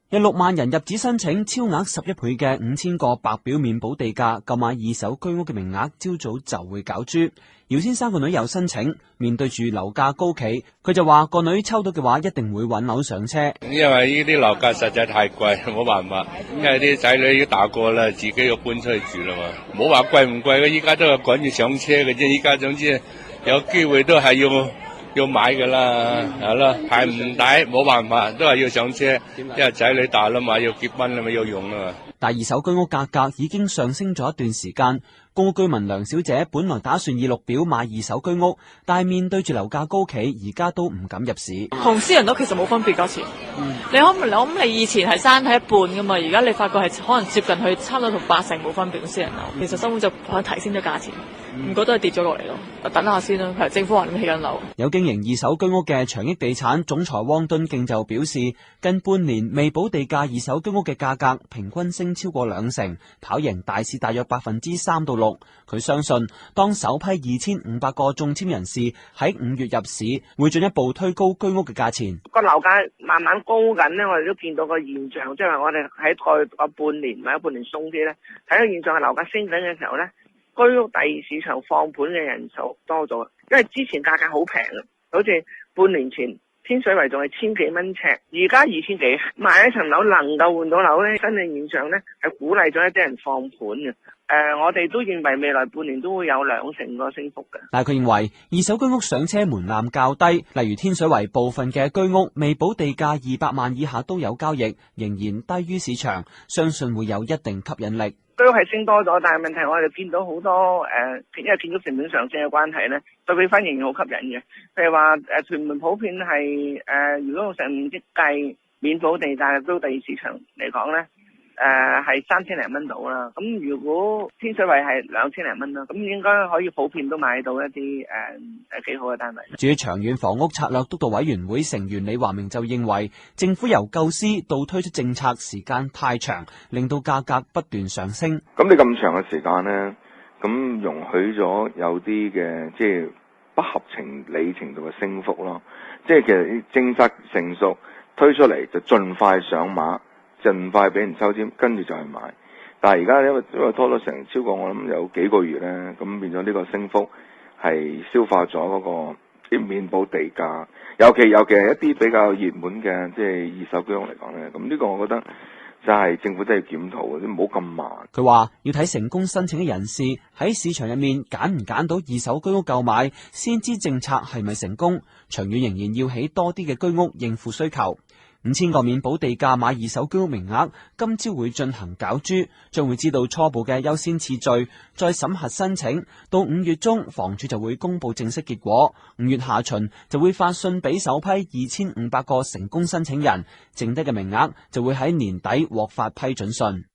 有6萬人入紙申請超額11倍嘅5000個白表免補地價購買二手居屋嘅名額，朝早就會攪珠。姚先生個女有申請，面對住樓價高企，佢就話個女抽到嘅話一定會揾樓上車。因為呢啲樓價實在太貴，冇辦法。因為啲仔女已經大個啦，自己要搬出去住啦嘛。冇話貴唔貴嘅，依家都係趕住上車嘅啫。依家總之有機會都係要買噶啦，係咯，排唔抵，冇辦法，都係要上車。因為仔女大啦嘛，要結婚啦嘛，要用啊嘛。但二手居屋價格已經上升咗一段時間。公屋居民梁小姐本來打算以綠表買二手居屋，但係面對住樓價高企，而家都唔敢入市。同私人樓其實冇分別價錢。你諗你以前係爭喺一半噶嘛，而家你發覺係可能接近去差唔多同80%冇分別嘅私人樓。其實根本就可能提升咗價錢，唔覺得係跌咗落嚟咯。等下先啦，係政府話咁起緊樓。有經營二手居屋嘅長益地產總裁汪敦敬就表示，近半年未補地價二手居屋嘅價格平均升超過2成，跑贏大市大約3%到6%。佢相信，當首批2500個中簽人士喺5月入市，會進一步推高居屋嘅價錢。個樓價慢慢高緊咧，我哋都見到個現象，即係話我哋喺過去個半年或者半年鬆啲咧，睇到現象係樓價升緊嘅時候咧，居屋第二市場放盤嘅人數多咗，因為之前價格好平啊，好似半年前天水圍仲係1000幾蚊尺，而家2000幾，買一層樓能夠換到樓咧，新嘅現象咧係鼓勵咗一啲人放盤嘅。我哋都認為未來半年都會有2成個升幅嘅。但係佢認為二手居屋上車門檻較低，例如天水圍部分嘅居屋未補地價200萬以下都有交易，仍然低於市場，相信會有一定吸引力。居屋係升多咗，但係問題我哋見到好多因為建築成本上升嘅關係咧，對比翻仍然好吸引嘅。譬如話屯門普遍係如果用成5億計免補地價都第二市場嚟講咧。係3000零蚊到啦，咁如果天水圍係2000零蚊啦，咁應該可以普遍都買到一啲幾好嘅單位。至於長遠房屋策略督導委員會成員李華明就認為，政府由構思到推出政策時間太長，令到價格不斷上升。咁你咁長嘅時間呢，咁容許咗有啲嘅即係不合情理程度嘅升幅咯。即係其實政策成熟推出嚟就盡快上馬。盡快俾人抽籤，跟住就去買。但係而家因為拖咗成超過我諗有幾個月咧，咁變咗呢個升幅係消化咗嗰個免補地價。尤其係一啲比較熱門嘅即係二手居屋嚟講咧，咁呢個我覺得就係政府都係檢討嘅，唔好咁慢。佢話要睇成功申請嘅人士喺市場入面揀唔揀到二手居屋購買，先知政策係咪成功。長遠仍然要起多啲嘅居屋應付需求。5000個免補地價買二手居屋名額，今朝會進行攪珠，將會知道初步嘅優先次序，再審核申請。到5月中，房署就會公布正式結果。5月下旬就會發信俾首批2500個成功申請人，剩低嘅名額就會喺年底獲發批准信。